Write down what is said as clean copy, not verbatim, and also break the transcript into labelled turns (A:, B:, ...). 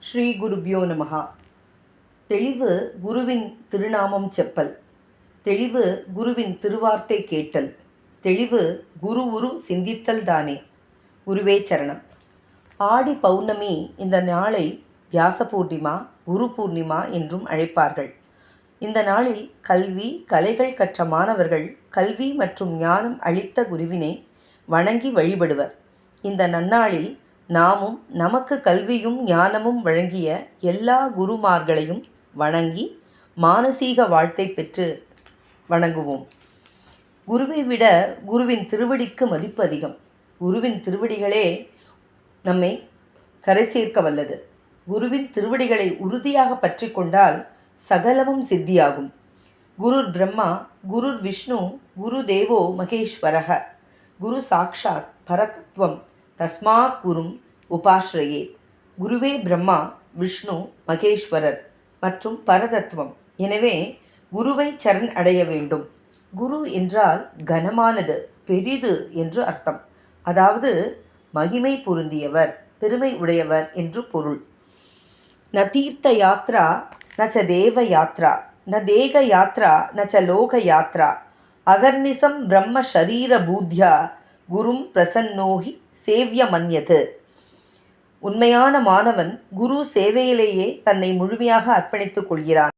A: ஸ்ரீ குருப்யோ நமஹா. தெளிவு குருவின் திருநாமம் செப்பல், தெளிவு குருவின் திருவார்த்தை கேட்டல், தெளிவு குரு உரு சிந்தித்தல் தானே. குருவே சரணம். ஆடி பௌர்ணமி இந்த நாளை வியாச பூர்ணிமா, குரு பூர்ணிமா என்றும் அழைப்பார்கள். இந்த நாளில் கல்வி கலைகள் கற்ற மாணவர்கள் கல்வி மற்றும் ஞானம் அளித்த குருவினை வணங்கி வழிபடுவர். இந்த நன்னாளில் நாமும் நமக்கு கல்வியும் ஞானமும் வழங்கிய எல்லா குருமார்களையும் வணங்கி மானசீக வாழ்த்தை பெற்று வணங்குவோம். குருவை விட குருவின் திருவடிக்கு மதிப்பு அதிகம். குருவின் திருவடிகளே நம்மை கரை சேர்க்க வல்லது. குருவின் திருவடிகளை உறுதியாக பற்றி கொண்டால் சகலமும் சித்தியாகும். குருர் பிரம்மா, குருர் விஷ்ணு, குரு தேவோ மகேஸ்வரக, குரு சாக்ஷாத் பரதத்துவம் தஸ்மாத் குரும் உபாஸ்ரயேத். குருவே பிரம்மா, விஷ்ணு, மகேஸ்வரர் மற்றும் பரதத்துவம். எனவே குருவை சரண் அடைய வேண்டும். குரு என்றால் கனமானது, பெரிது என்று அர்த்தம். அதாவது மகிமை பொருந்தியவர், பெருமை உடையவர் என்று பொருள். ந தீர்த்த யாத்ரா நச்ச தேவ யாத்ரா, ந தேக யாத்ரா நச்ச லோக யாத்ரா, அகர்நிசம் பிரம்ம ஷரீர பூத்யா குரும் பிரசன்னோகி சேவ்ய மன்யது. உண்மையான மாணவன் குரு சேவையிலேயே தன்னை முழுமையாக அர்ப்பணித்துக் கொள்கிறான்.